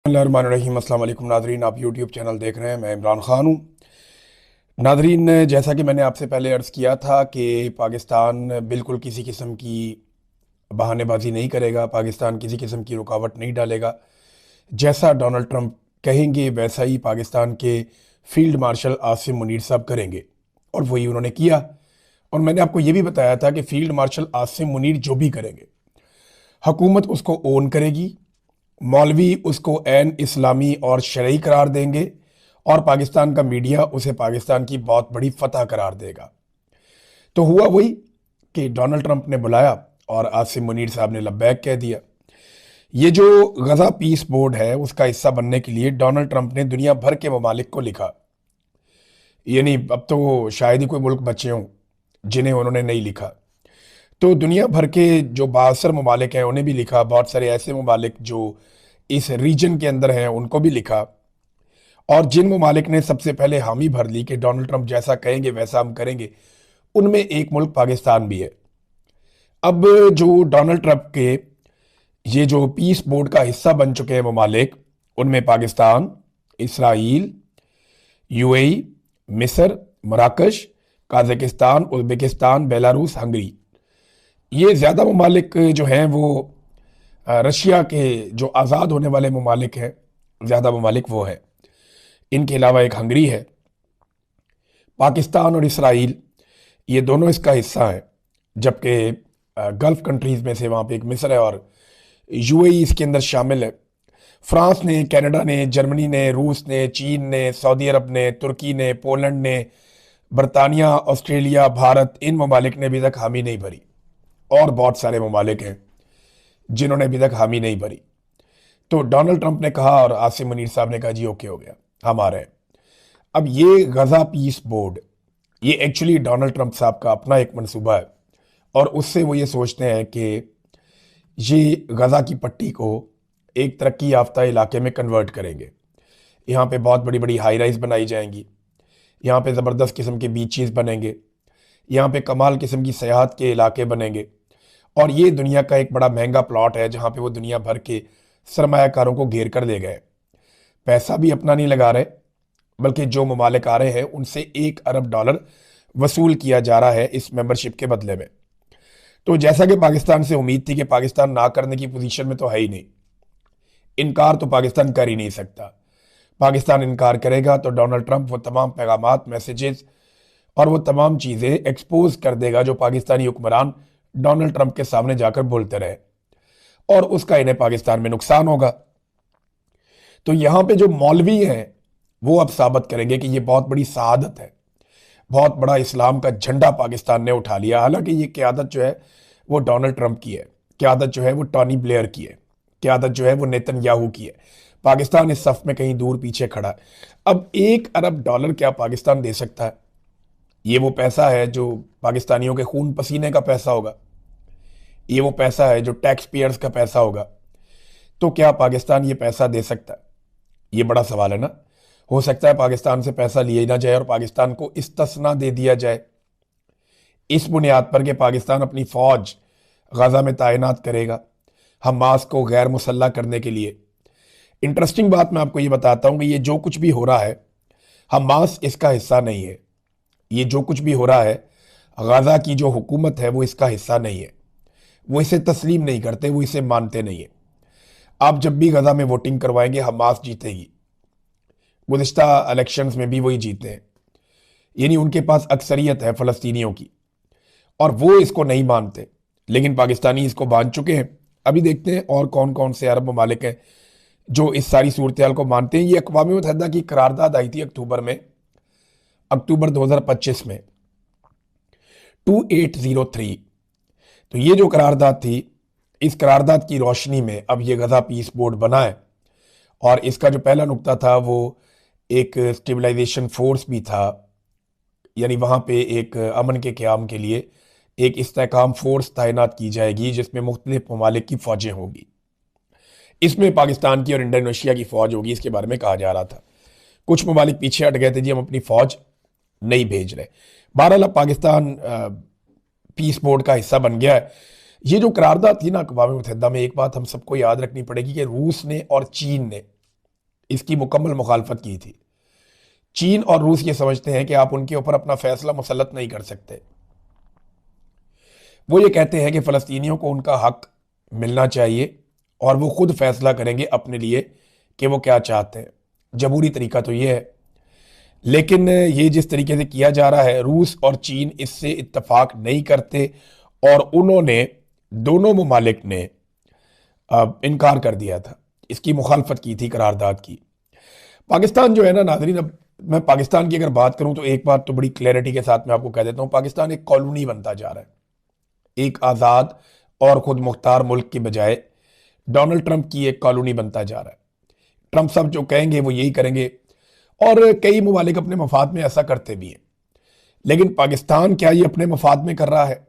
बिस्मिल्लाहिर्रहमानिर्रहीम। अस्सलाम वालेकुम नाजरीन, आप यूट्यूब चैनल देख रहे हैं। मैं इमरान ख़ान हूँ। नाजरीन, जैसा कि मैंने आपसे पहले अर्ज़ किया था कि पाकिस्तान बिल्कुल किसी किस्म की बहानेबाजी नहीं करेगा, पाकिस्तान किसी किस्म की रुकावट नहीं डालेगा। जैसा डोनाल्ड ट्रंप कहेंगे वैसा ही पाकिस्तान के फील्ड मार्शल आसिम मुनीर साहब करेंगे, और वही उन्होंने किया। और मैंने आपको ये भी बताया था कि फील्ड मार्शल आसिम मुनीर जो भी करेंगे, हुकूमत उसको ओन करेगी, मौलवी उसको एन इस्लामी और शरई करार देंगे, और पाकिस्तान का मीडिया उसे पाकिस्तान की बहुत बड़ी फतह करार देगा। तो हुआ वही कि डोनाल्ड ट्रंप ने बुलाया और आसिम मुनीर साहब ने लब्बैक कह दिया। ये जो गजा पीस बोर्ड है उसका हिस्सा बनने के लिए डोनाल्ड ट्रंप ने दुनिया भर के ममालिक को लिखा। यानी अब तो शायद ही कोई मुल्क बचे हों जिन्हें उन्होंने नहीं लिखा। तो दुनिया भर के जो बासर ममालिक हैं उन्हें भी लिखा, बहुत सारे ऐसे ममालिक जो इस रीजन के अंदर हैं उनको भी लिखा। और जिन ममालिक ने सबसे पहले हामी भर ली कि डोनाल्ड ट्रंप जैसा कहेंगे वैसा हम करेंगे, उनमें एक मुल्क पाकिस्तान भी है। अब जो डोनाल्ड ट्रंप के ये जो पीस बोर्ड का हिस्सा बन चुके हैं ममालिक, उनमें पाकिस्तान, इसराइल, यूएई, मिस्र, मराकश, काजाकिस्तान, उज़्बेकिस्तान, बेलारूस, हंगरी, ये ज़्यादा ममालिक जो हैं वो रशिया के जो आज़ाद होने वाले ममालिक हैं, ज़्यादा ममालिक वो हैं। इनके अलावा एक हंगरी है। पाकिस्तान और इसराइल ये दोनों इसका हिस्सा हैं, जबकि गल्फ़ कंट्रीज़ में से वहाँ पे एक मिस्र है, और यूएई इसके अंदर शामिल है। फ्रांस ने, कनाडा ने, जर्मनी ने, रूस ने, चीन ने, सऊदी अरब ने, तुर्की ने, पोलैंड ने, बरतानिया, ऑस्ट्रेलिया, भारत, इन ममालिक ने अभी तक हामी नहीं भरी। और बहुत सारे ममालिक हैं जिन्होंने अभी तक हामी नहीं भरी। तो डोनाल्ड ट्रंप ने कहा और आसिम मुनीर साहब ने कहा जी ओके हो गया, हम आ रहे हैं। अब ये गजा पीस बोर्ड, ये एक्चुअली डोनाल्ड ट्रंप साहब का अपना एक मंसूबा है, और उससे वो ये सोचते हैं कि ये गजा की पट्टी को एक तरक्की याफ्ता इलाके में कन्वर्ट करेंगे। यहाँ पे बहुत बड़ी बड़ी हाई राइज बनाई जाएंगी, यहाँ पे ज़बरदस्त किस्म के बीचेस बनेंगे, यहाँ पे कमाल किस्म की सयाहत के इलाके बनेंगे, और ये दुनिया का एक बड़ा महंगा प्लॉट है जहाँ पे वो दुनिया भर के सरमायाकारों को घेर कर ले गए। पैसा भी अपना नहीं लगा रहे, बल्कि जो ममालिक आ रहे हैं उनसे $1 अरब वसूल किया जा रहा है इस मेंबरशिप के बदले में। तो जैसा कि पाकिस्तान से उम्मीद थी कि पाकिस्तान ना करने की पोजीशन में तो है ही नहीं, इनकार तो पाकिस्तान कर ही नहीं सकता। पाकिस्तान इनकार करेगा तो डोनाल्ड ट्रंप वो तमाम पैगामात, मैसेजेस और वो तमाम चीज़ें एक्सपोज कर देगा जो पाकिस्तानी हुक्मरान डोनाल्ड ट्रंप के सामने जाकर बोलते रहे, और उसका इन्हें पाकिस्तान में नुकसान होगा। तो यहाँ पे जो मौलवी हैं वो अब साबित करेंगे कि ये बहुत बड़ी शहादत है, बहुत बड़ा इस्लाम का झंडा पाकिस्तान ने उठा लिया। हालांकि ये क़यादत जो है वो डोनाल्ड ट्रंप की है, क़यादत जो है वो टॉनी ब्लेयर की है, क़यादत जो है वो नेतन्याहू की है। पाकिस्तान इस सफ में कहीं दूर पीछे खड़ा है। अब $1 अरब क्या पाकिस्तान दे सकता है? ये वो पैसा है जो पाकिस्तानियों के खून पसीने का पैसा होगा, ये वो पैसा है जो टैक्स पेयर्स का पैसा होगा। तो क्या पाकिस्तान ये पैसा दे सकता है? ये बड़ा सवाल है ना। हो सकता है पाकिस्तान से पैसा लिया ही ना जाए और पाकिस्तान को इस्तिस्ना दे दिया जाए, इस बुनियाद पर कि पाकिस्तान अपनी फौज गजा में तैनात करेगा हमास को गैर मुसल्ला करने के लिए। इंटरेस्टिंग बात मैं आपको ये बताता हूँ कि ये जो कुछ भी हो रहा है हमास इसका हिस्सा नहीं है। ये जो कुछ भी हो रहा है गजा की जो हुकूमत है वो इसका हिस्सा नहीं है। वो इसे तस्लीम नहीं करते, वो इसे मानते नहीं है। आप जब भी गजा में वोटिंग करवाएंगे हमास जीतेगी। गुज़िश्ता इलेक्शंस में भी वही जीते हैं, यानी उनके पास अक्सरियत है फ़लस्तीनियों की, और वो इसको नहीं मानते, लेकिन पाकिस्तानी इसको मान चुके हैं। अभी देखते हैं और कौन कौन से अरब ममालिक हैं जो इस सारी सूरत हाल को मानते हैं। ये अक़वाम मुत्तहिदा की करारदाद आई थी अक्टूबर 2025 में, 2803। तो ये जो करारदाद थी, इस करारदाद की रोशनी में अब ये गजा पीस बोर्ड बना है, और इसका जो पहला नुक्ता था वो एक स्टेबलाइजेशन फोर्स भी था, यानी वहाँ पे एक अमन के क़याम के लिए एक इस्तेहकाम फोर्स तैनात की जाएगी जिसमें मुख्तलिफ ममालिक की फ़ौजें होगी। इसमें पाकिस्तान की और इंडोनेशिया की फ़ौज होगी, इसके बारे में कहा जा रहा था। कुछ ममालिक पीछे हट गए थे जी, हम अपनी फ़ौज नहीं भेज रहे। बहरहाल अब पाकिस्तान पीस बोर्ड का हिस्सा बन गया है। ये जो करारदाद थी ना अक़वाम मुत्तहिदा में, एक बात हम सबको याद रखनी पड़ेगी कि रूस ने और चीन ने इसकी मुकम्मल मुखालफत की थी। चीन और रूस ये समझते हैं कि आप उनके ऊपर अपना फैसला मुसल्लत नहीं कर सकते। वो ये कहते हैं कि फ़लस्तीनियों को उनका हक मिलना चाहिए और वो खुद फैसला करेंगे अपने लिए कि वो क्या चाहते हैं। जमहूरी तरीका तो ये है, लेकिन ये जिस तरीके से किया जा रहा है, रूस और चीन इससे इत्तफाक नहीं करते और उन्होंने, दोनों ममालिक ने इनकार कर दिया था, इसकी मुखालफत की थी, करारदाद की। पाकिस्तान जो है ना नाज़रीन, अब मैं पाकिस्तान की अगर बात करूं तो एक बात तो बड़ी क्लैरिटी के साथ मैं आपको कह देता हूं, पाकिस्तान एक कॉलोनी बनता जा रहा है। एक आज़ाद और खुद मुख्तार मुल्क की बजाय डोनाल्ड ट्रंप की एक कॉलोनी बनता जा रहा है। ट्रंप साहब जो कहेंगे वो यही करेंगे और कई ममालिक अपने मफाद में ऐसा करते भी हैं। लेकिन पाकिस्तान क्या ये अपने मफाद में कर रहा है?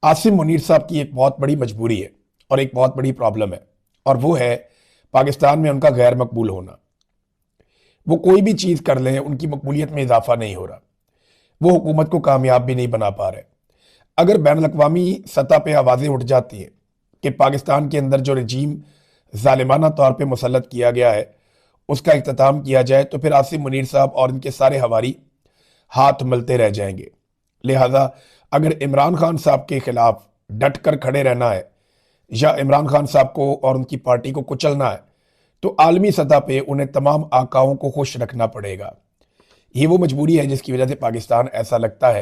आसिम मुनीर साहब की एक बहुत बड़ी मजबूरी है और एक बहुत बड़ी प्रॉब्लम है, और वो है पाकिस्तान में उनका गैर मकबूल होना। वो कोई भी चीज़ कर लें, उनकी मकबूलियत में इजाफा नहीं हो रहा। वो हुकूमत को कामयाब भी नहीं बना पा रहे। अगर बैन अवी सतह पर आवाज़ें उठ जाती हैं कि पाकिस्तान के अंदर जो रजीम जालिमाना तौर पर मुसल्लत किया गया है उसका इख्तिताम किया जाए, तो फिर आसिम मुनीर साहब और इनके सारे हवारी हाथ मलते रह जाएंगे। लिहाजा अगर इमरान खान साहब के खिलाफ डट कर खड़े रहना है या इमरान खान साहब को और उनकी पार्टी को कुचलना है, तो आलमी सतह पे उन्हें तमाम आकाओं को खुश रखना पड़ेगा। ये वो मजबूरी है जिसकी वजह से पाकिस्तान ऐसा लगता है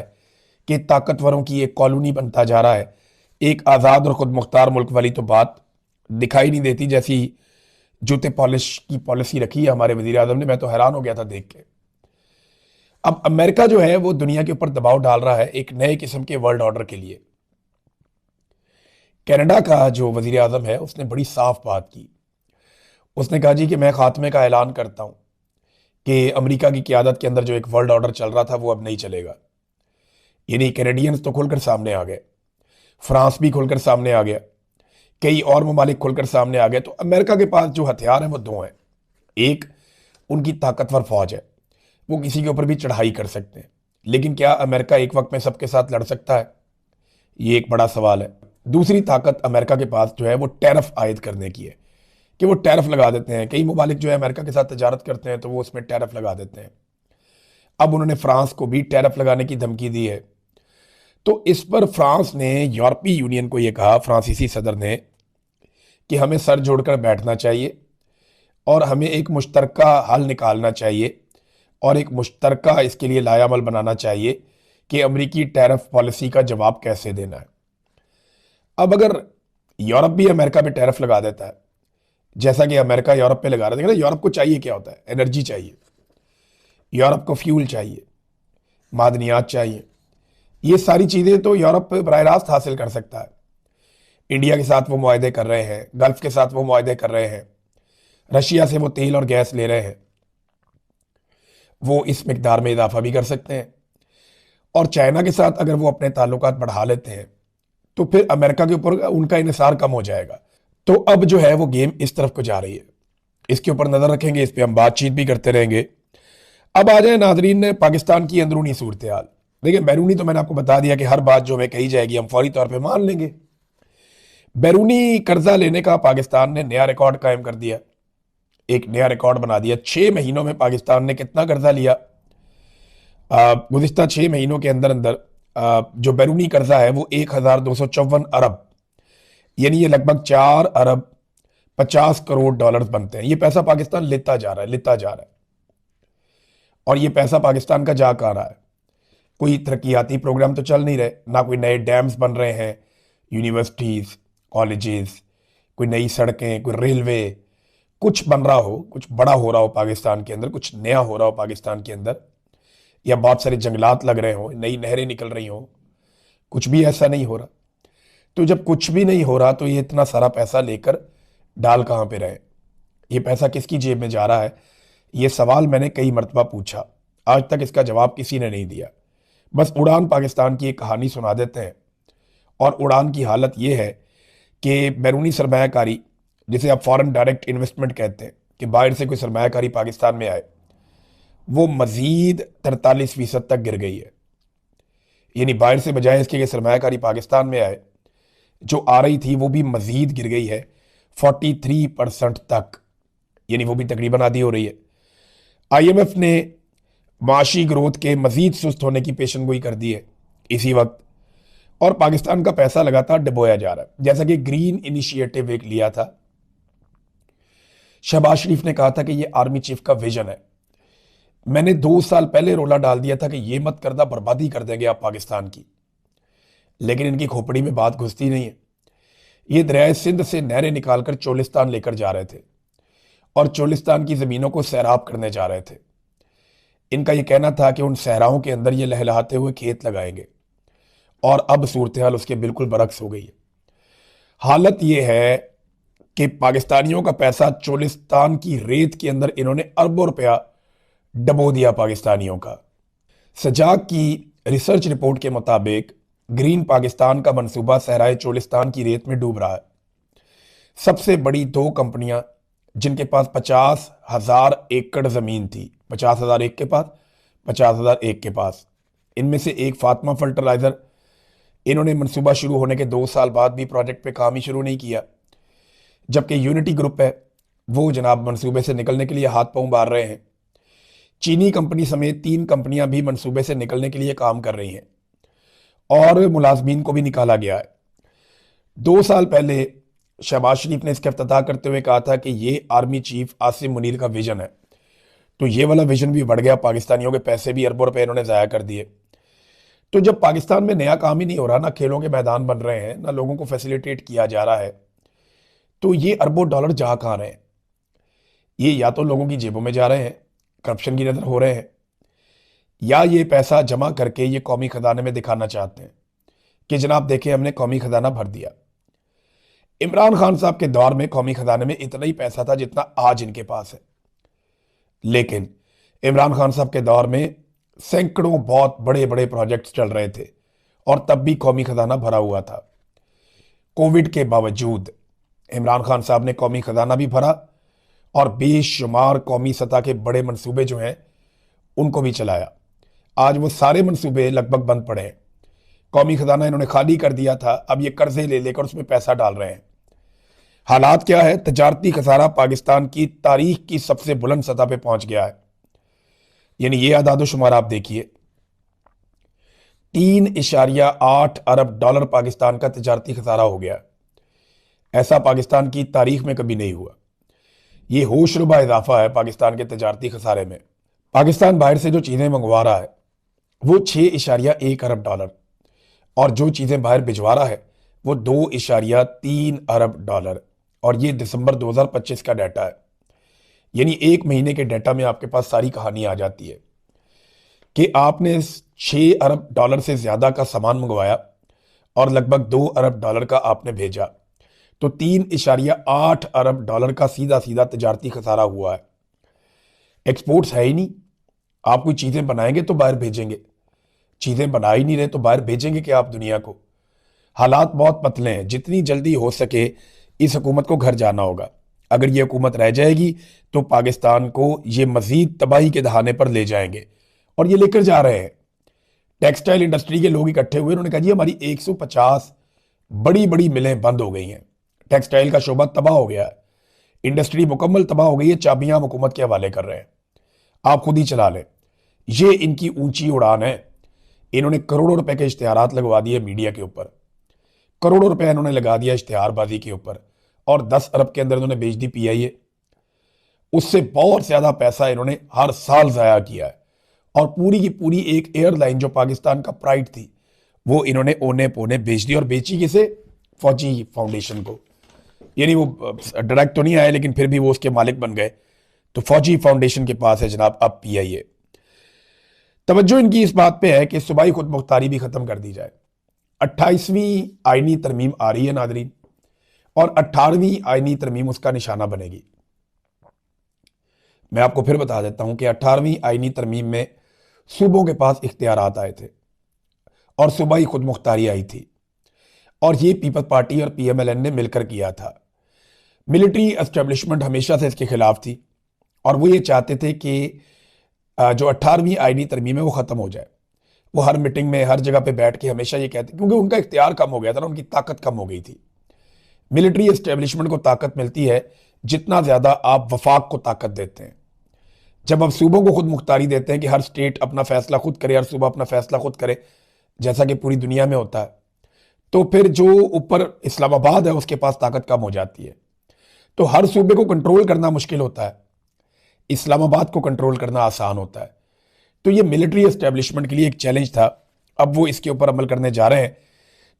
कि ताकतवरों की एक कॉलोनी बनता जा रहा है। एक आज़ाद और खुद मुख्तार मुल्क वाली तो बात दिखाई नहीं देती, जैसी जूते पॉलिश की पॉलिसी रखी है हमारे वजीर आजम ने। मैं तो हैरान हो गया था देख के। अब अमेरिका जो है वो दुनिया के ऊपर दबाव डाल रहा है एक नए किस्म के वर्ल्ड ऑर्डर के लिए। कनाडा का जो वजीर आजम है उसने बड़ी साफ बात की। उसने कहा जी कि मैं खात्मे का ऐलान करता हूं कि अमेरिका की क़यादत के अंदर जो एक वर्ल्ड ऑर्डर चल रहा था वो अब नहीं चलेगा। यानी कैनेडियंस तो खुलकर सामने आ गए, फ्रांस भी खुलकर सामने आ गया, कई और ममालिक खुलकर सामने आ गए। तो अमेरिका के पास जो हथियार हैं वो दो हैं। एक, उनकी ताकतवर फौज है, वो किसी के ऊपर भी चढ़ाई कर सकते हैं। लेकिन क्या अमेरिका एक वक्त में सबके साथ लड़ सकता है? ये एक बड़ा सवाल है। दूसरी ताकत अमेरिका के पास जो है वो टैरिफ आयद करने की है, कि वो टैरिफ लगा देते हैं। कई ममालिक जो है अमेरिका के साथ तजारत करते हैं तो वो उसमें टैरिफ लगा देते हैं। अब उन्होंने फ्रांस को भी टैरिफ लगाने की धमकी दी है। तो इस पर फ्रांस ने यूरोपीय यूनियन को यह कहा, फ्रांसीसी सदर ने, कि हमें सर जोड़कर बैठना चाहिए और हमें एक मुश्तरका हल निकालना चाहिए और एक मुश्तरका इसके लिए लायामल बनाना चाहिए कि अमरीकी टैरिफ पॉलिसी का जवाब कैसे देना है। अब अगर यूरोप भी अमेरिका पे टैरिफ लगा देता है, जैसा कि अमेरिका यूरोप पे लगा रहा है, यूरोप को चाहिए क्या होता है? एनर्जी चाहिए, यूरोप को फ्यूल चाहिए, मादनियात चाहिए। ये सारी चीज़ें तो यूरोप बराह रास्त हासिल कर सकता है। इंडिया के साथ वो मुआहदे कर रहे हैं, गल्फ के साथ वो मुआहदे कर रहे हैं, रशिया से वो तेल और गैस ले रहे हैं, वो इस मिकदार में इजाफा भी कर सकते हैं। और चाइना के साथ अगर वो अपने ताल्लुकात बढ़ा लेते हैं तो फिर अमेरिका के ऊपर उनका इन्हिसार कम हो जाएगा। तो अब जो है वो गेम इस तरफ को जा रही है। इसके ऊपर नज़र रखेंगे, इस पर हम बातचीत भी करते रहेंगे। अब आ जाए नाजरीन ने पाकिस्तान की अंदरूनी सूरत हाल। देखिए, बैरूनी तो मैंने आपको बता दिया कि हर बात जो हमें कही जाएगी हम फौरी तौर पर मान लेंगे। बैरूनी कर्जा लेने का पाकिस्तान ने नया रिकॉर्ड कायम कर दिया, एक नया रिकॉर्ड बना दिया। 6 महीनों में पाकिस्तान ने कितना कर्जा लिया? गुज़िश्ता 6 महीनों के अंदर अंदर जो बैरूनी कर्जा है वो 1254 अरब, यानी ये लगभग 4 अरब 50 करोड़ डॉलर्स बनते हैं। ये पैसा पाकिस्तान लेता जा रहा है, लेता जा रहा है। और ये पैसा पाकिस्तान का जा कहाँ रहा है? कोई तरक्याती प्रोग्राम तो चल नहीं रहे, ना कोई नए डैम्स बन रहे हैं, यूनिवर्सिटीज़, कॉलेजेस, कोई नई सड़कें, कोई रेलवे, कुछ बन रहा हो, कुछ बड़ा हो रहा हो पाकिस्तान के अंदर, कुछ नया हो रहा हो पाकिस्तान के अंदर, या बहुत सारे जंगलात लग रहे हो, नई नहरें निकल रही हो, कुछ भी ऐसा नहीं हो रहा। तो जब कुछ भी नहीं हो रहा तो ये इतना सारा पैसा लेकर डाल कहाँ पे रहे? ये पैसा किसकी जेब में जा रहा है? ये सवाल मैंने कई मरतबा पूछा, आज तक इसका जवाब किसी ने नहीं दिया। बस उड़ान पाकिस्तान की एक कहानी सुना देते हैं। और उड़ान की हालत ये है कि बैरूनी सरमायाकारी, जिसे आप फॉरेन डायरेक्ट इन्वेस्टमेंट कहते हैं, कि बाहर से कोई सरमायाकारी पाकिस्तान में आए, वो मजीद 43% तक गिर गई है। यानी बाहर से बजाय इसके कि सरमायाकारी पाकिस्तान में आए, जो आ रही थी वो भी मजीद गिर गई है 43% तक। यानी वो भी तकरीबन आधी हो रही है। IMF ने माशी ग्रोथ के मजीद सुस्त होने की पेशनगोई कर दी है इसी वक्त, और पाकिस्तान का पैसा लगातार डुबोया जा रहा है। जैसा कि ग्रीन इनिशिएटिव एक लिया था, शहबाज शरीफ ने कहा था कि ये आर्मी चीफ का विजन है। मैंने 2 साल पहले रोला डाल दिया था कि ये मत करना, बर्बादी कर देंगे आप पाकिस्तान की, लेकिन इनकी खोपड़ी में बात घुसती नहीं है। ये दरियाए सिंध से नहरें निकालकर चोलिस्तान लेकर जा रहे थे और चोलिस्तान की ज़मीनों को सैराब करने जा रहे थे। इनका यह कहना था कि उन सहराओं के अंदर ये लहलहाते हुए खेत लगाएंगे, और अब सूरत हाल उसके बिल्कुल बरक्स हो गई है। हालत यह है कि पाकिस्तानियों का पैसा चोलिस्तान की रेत के अंदर इन्होंने अरबों रुपया डबो दिया पाकिस्तानियों का। सजाग की रिसर्च रिपोर्ट के मुताबिक ग्रीन पाकिस्तान का मंसूबा सहराए चोलिस्तान की रेत में डूब रहा है। सबसे बड़ी 2 कंपनियां जिनके पास 50,000 एकड़ ज़मीन थी, 50,000 एक के पास, 50,000 एक के पास, इनमें से एक फातिमा फर्टिलाइज़र, इन्होंने मंसूबा शुरू होने के 2 साल बाद भी प्रोजेक्ट पे काम ही शुरू नहीं किया। जबकि यूनिटी ग्रुप है, वो जनाब मंसूबे से निकलने के लिए हाथ पांव मार रहे हैं। चीनी कंपनी समेत 3 कंपनियां भी मंसूबे से निकलने के लिए काम कर रही हैं और मुलाजमीन को भी निकाला गया है। 2 साल पहले शहबाज शरीफ ने इसका इफ्तिताह करते हुए कहा था कि ये आर्मी चीफ आसिम मुनीर का विजन है। तो ये वाला विजन भी बढ़ गया, पाकिस्तानियों के पैसे भी अरबों रुपए इन्होंने ज़ाया कर दिए। तो जब पाकिस्तान में नया काम ही नहीं हो रहा, ना खेलों के मैदान बन रहे हैं, ना लोगों को फैसिलिटेट किया जा रहा है, तो ये अरबों डॉलर जा कहाँ रहे हैं? ये या तो लोगों की जेबों में जा रहे हैं, करप्शन की नज़र हो रहे हैं, या ये पैसा जमा करके ये कौमी खजाने में दिखाना चाहते हैं कि जनाब देखें हमने कौमी खजाना भर दिया। इमरान खान साहब के दौर में कौमी खजाने में इतना ही पैसा था जितना आज इनके पास है, लेकिन इमरान खान साहब के दौर में सैकड़ों बहुत बड़े बड़े प्रोजेक्ट्स चल रहे थे और तब भी कौमी खजाना भरा हुआ था। कोविड के बावजूद इमरान खान साहब ने कौमी खजाना भी भरा और बेशुमार कौमी सतह के बड़े मंसूबे जो हैं उनको भी चलाया। आज वो सारे मंसूबे लगभग बंद पड़े हैं। कौमी खजाना इन्होंने खाली कर दिया था, अब ये कर्जे ले लेकर उसमें पैसा डाल रहे हैं। हालात क्या है? तजारती खसारा पाकिस्तान की तारीख की सबसे बुलंद सतह पे पहुंच गया है। यानी ये आदाद शुमार आप देखिए, 3.8 अरब डॉलर पाकिस्तान का तजारती खसारा हो गया। ऐसा पाकिस्तान की तारीख में कभी नहीं हुआ। ये होशरुबा इजाफा है पाकिस्तान के तजारती खसारे में। पाकिस्तान बाहर से जो चीज़ें मंगवा रहा है वो 6.1 अरब डॉलर, और जो चीज़ें बाहर भिजवा रहा है वो 2.3 अरब डॉलर, और ये दिसंबर 2025 का डाटा है। यानी 1 महीने के डाटा में आपके पास सारी कहानी आ जाती है कि आपने 6 अरब डॉलर से ज़्यादा का सामान मंगवाया और लगभग 2 अरब डॉलर का आपने भेजा, तो 3.8 अरब डॉलर का सीधा सीधा तजारती खसारा हुआ है। एक्सपोर्ट्स है ही नहीं। आप कोई चीज़ें बनाएंगे तो बाहर भेजेंगे, चीज़ें बना ही नहीं रहे तो बाहर भेजेंगे कि आप दुनिया को। हालात बहुत पतले हैं। जितनी जल्दी हो सके इस हुकूमत को घर जाना होगा। अगर ये हुकूमत रह जाएगी तो पाकिस्तान को ये मजीद तबाही के दहाने पर ले जाएंगे, और ये लेकर जा रहे हैं। टेक्सटाइल इंडस्ट्री के लोग इकट्ठे हुए, उन्होंने कहा जी हमारी 150 बड़ी बड़ी मिलें बंद हो गई हैं, टेक्सटाइल का शोबा तबाह हो गया है, इंडस्ट्री मुकम्मल तबाह हो गई है, चाबियां हुकूमत के हवाले कर रहे हैं, आप खुद ही चला लें। ये इनकी ऊंची उड़ान है। इन्होंने करोड़ों रुपए के इश्तिहारात लगवा दिए मीडिया के ऊपर, करोड़ों रुपए इन्होंने लगा दिया इश्तिहारबाजी के ऊपर, और 10 अरब के अंदर इन्होंने बेच दी PIA। उससे बहुत ज़्यादा पैसा इन्होंने हर साल ज़ाया किया है, और पूरी की पूरी एक एयरलाइन जो पाकिस्तान का प्राइड थी वो इन्होंने ओने पोने बेच दी। और बेची किसे? फौजी फाउंडेशन को। यानी वो डायरेक्ट तो नहीं आए, लेकिन फिर भी वो उसके मालिक बन गए। तो फौजी फाउंडेशन के पास है जनाब अब PIA। तवज्जो इनकी इस बात पे है कि सूबाई खुद मुख्तारी भी ख़त्म कर दी जाए। 28वीं आईनी तरमीम आ रही है नादरीन, और 18वीं आईनी तरमीम उसका निशाना बनेगी। मैं आपको फिर बता देता हूं कि 18वीं आईनी तरमीम में सूबों के पास इख्तियारात आए थे और सूबाई खुद मुख्तारी आई थी, और ये पीपल्स पार्टी और PMLN ने मिलकर किया था। मिलिट्री एस्टेब्लिशमेंट हमेशा से इसके खिलाफ थी, और वो ये चाहते थे कि जो 18वीं आईनी तरमीम है वो ख़त्म हो जाए। वो हर मीटिंग में हर जगह पे बैठ के हमेशा ये कहते, क्योंकि उनका इख्तियार कम हो गया था ना, उनकी ताकत कम हो गई थी। मिलिट्री एस्टेब्लिशमेंट को ताकत मिलती है जितना ज़्यादा आप वफाक को ताकत देते हैं। जब आप सूबों को खुद मुख्तारी देते हैं कि हर स्टेट अपना फैसला खुद करे, हर सूबा अपना फैसला खुद करे, जैसा कि पूरी दुनिया में होता है, तो फिर जो ऊपर इस्लामाबाद है उसके पास ताकत कम हो जाती है। तो हर सूबे को कंट्रोल करना मुश्किल होता है, इस्लामाबाद को कंट्रोल करना आसान होता है। तो ये मिलिट्री एस्टेब्लिशमेंट के लिए एक चैलेंज था। अब वो इसके ऊपर अमल करने जा रहे हैं।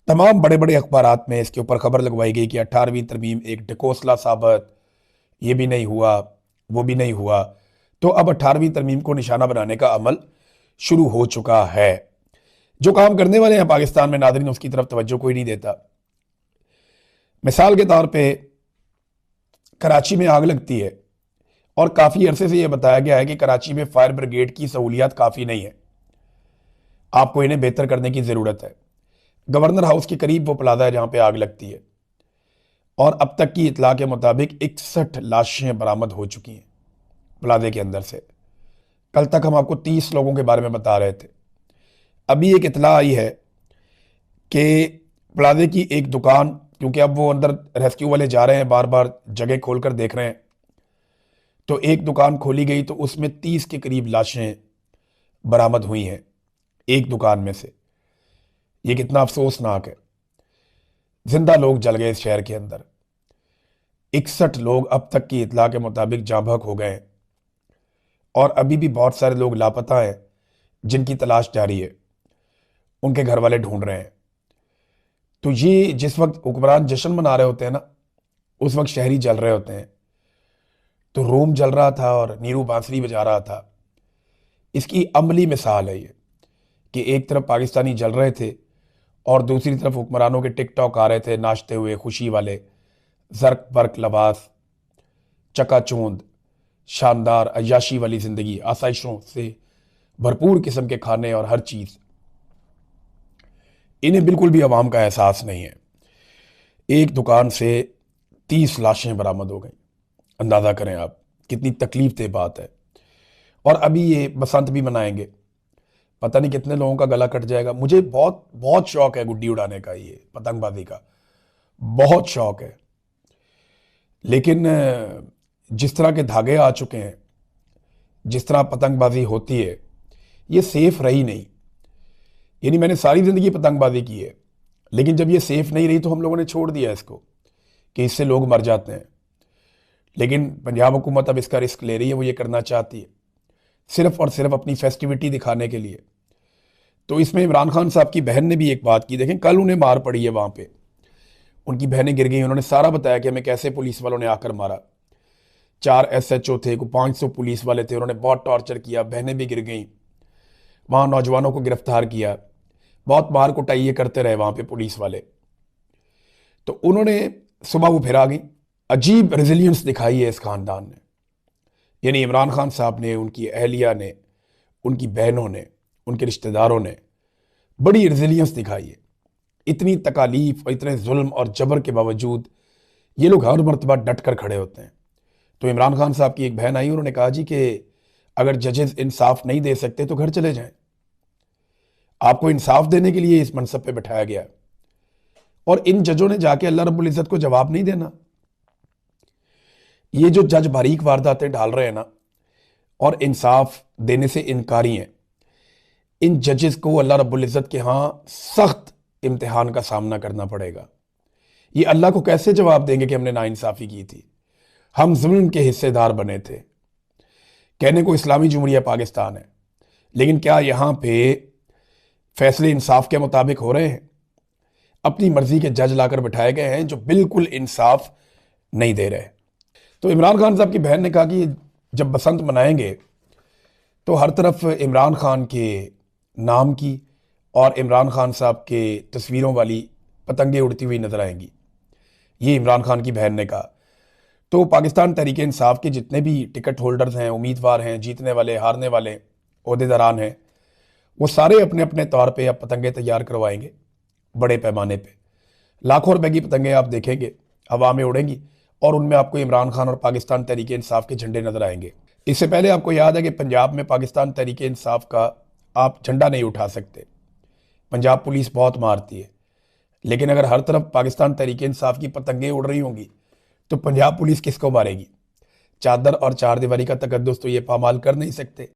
तमाम बड़े बड़े अखबारात में इसके ऊपर खबर लगवाई गई कि 18वीं तरमीम एक ढकोसला साबित, ये भी नहीं हुआ, वो भी नहीं हुआ। तो अब 18वीं तरमीम को निशाना बनाने का अमल शुरू हो चुका है। जो काम करने वाले हैं पाकिस्तान में, नाज़रीन, उसकी तरफ तवज्जो कोई नहीं देता। मिसाल के तौर पे कराची में आग लगती है और काफ़ी अरसे से यह बताया गया है कि कराची में फायर ब्रिगेड की सहूलियात काफ़ी नहीं है, आपको इन्हें बेहतर करने की ज़रूरत है। गवर्नर हाउस के करीब वो प्लाजा है जहाँ पे आग लगती है और अब तक की इतला के मुताबिक 61 लाशें बरामद हो चुकी हैं प्लाजे के अंदर से। कल तक हम आपको 30 लोगों के बारे में बता रहे थे। अभी एक इतला आई है कि प्लाजे की एक दुकान, क्योंकि अब वो अंदर रेस्क्यू वाले जा रहे हैं, बार बार जगह खोलकर देख रहे हैं, तो एक दुकान खोली गई तो उसमें 30 के करीब लाशें बरामद हुई हैं एक दुकान में से। ये कितना अफसोसनाक है। जिंदा लोग जल गए इस शहर के अंदर। 61 लोग अब तक की इतला के मुताबिक जाँ बहक हो गए हैं और अभी भी बहुत सारे लोग लापता हैं जिनकी तलाश जारी है, उनके घर वाले ढूंढ रहे हैं। तो ये जिस वक्त हुक्मरान जश्न मना रहे होते हैं ना, उस वक्त शहरी जल रहे होते हैं। तो रोम जल रहा था और नीरू बांसुरी बजा रहा था। इसकी अमली मिसाल है ये कि एक तरफ पाकिस्तानी जल रहे थे और दूसरी तरफ हुक्मरानों के टिकटॉक आ रहे थे नाचते हुए, खुशी वाले, जर्क बर्क लबास, चकाचौंध, शानदार अय्याशी वाली ज़िंदगी, आसाइशों से भरपूर किस्म के खाने और हर चीज़। इन्हें बिल्कुल भी अवाम का एहसास नहीं है। एक दुकान से 30 लाशें बरामद हो गई। अंदाज़ा करें आप कितनी तकलीफ दे बात है। और अभी ये बसंत भी मनाएंगे, पता नहीं कितने लोगों का गला कट जाएगा। मुझे बहुत बहुत शौक है गुड्डी उड़ाने का, ये पतंगबाजी का बहुत शौक है। लेकिन जिस तरह के धागे आ चुके हैं, जिस तरह पतंगबाजी होती है, ये सेफ रही नहीं। यानी मैंने सारी ज़िंदगी पतंगबाजी की है, लेकिन जब ये सेफ नहीं रही तो हम लोगों ने छोड़ दिया इसको कि इससे लोग मर जाते हैं। लेकिन पंजाब हुकूमत अब इसका रिस्क ले रही है। वो ये करना चाहती है सिर्फ और सिर्फ अपनी फेस्टिविटी दिखाने के लिए। तो इसमें इमरान खान साहब की बहन ने भी एक बात की। देखें, कल उन्हें मार पड़ी है वहाँ पे, उनकी बहनें गिर गई। उन्होंने सारा बताया कि हमें कैसे पुलिस वालों ने आकर मारा। 4 SHO थे, को 500 पुलिस वाले थे, उन्होंने बहुत टॉर्चर किया, बहनें भी गिर गई। वहाँ नौजवानों को गिरफ्तार किया, बहुत मार कुटाई ये करते रहे वहाँ पे पुलिस वाले। तो उन्होंने सुबह वो फिर आ गई। अजीब रेजिलियंस दिखाई है इस खानदान ने, यानी इमरान खान साहब ने, उनकी अहलिया ने, उनकी बहनों ने, उनके रिश्तेदारों ने बड़ी रेजिलियंस दिखाई है। इतनी तकालीफ और इतने जुल्म और जबर के बावजूद ये लोग हर मरतबा डट कर खड़े होते हैं। तो इमरान खान साहब की एक बहन आई, उन्होंने कहा जी कि अगर जजेस इंसाफ नहीं दे सकते तो घर चले जाएं। आपको इंसाफ देने के लिए इस मनसब पे बैठाया गया है और इन जजों ने जाके अल्लाह रब्बुल इज़्ज़त को जवाब नहीं देना। ये जो जज बारीक वारदातें डाल रहे हैं ना और इंसाफ देने से इनकारी हैं, इन जजेस को अल्लाह रब्बुल इज़्ज़त के यहाँ सख्त इम्तिहान का सामना करना पड़ेगा। ये अल्लाह को कैसे जवाब देंगे कि हमने नाइंसाफ़ी की थी, हम जुल्म के हिस्सेदार बने थे। कहने को इस्लामी जमहूरिया पाकिस्तान है, लेकिन क्या यहाँ पे फैसले इंसाफ के मुताबिक हो रहे हैं? अपनी मर्जी के जज लाकर बिठाए गए हैं जो बिल्कुल इंसाफ नहीं दे रहे। तो इमरान खान साहब की बहन ने कहा कि जब बसंत मनाएंगे तो हर तरफ इमरान खान के नाम की और इमरान खान साहब के तस्वीरों वाली पतंगे उड़ती हुई नजर आएंगी। ये इमरान खान की बहन ने कहा। तो पाकिस्तान तहरीक इंसाफ के जितने भी टिकट होल्डर्स हैं, उम्मीदवार हैं, जीतने वाले, हारने वाले, ओहदेदारान हैं, वो सारे अपने अपने तौर पे अब पतंगे तैयार करवाएंगे बड़े पैमाने पे। लाखों रुपए की पतंगे आप देखेंगे हवा में उड़ेंगी और उनमें आपको इमरान खान और पाकिस्तान तहरीक इंसाफ के झंडे नजर आएंगे। इससे पहले आपको याद है कि पंजाब में पाकिस्तान तहरीक इंसाफ का आप झंडा नहीं उठा सकते, पंजाब पुलिस बहुत मारती है। लेकिन अगर हर तरफ पाकिस्तान तहरीक इंसाफ की पतंगे उड़ रही होंगी तो पंजाब पुलिस किसको मारेगी? चादर और चार दीवारी का तकद्दुस तो ये पामाल कर नहीं सकते।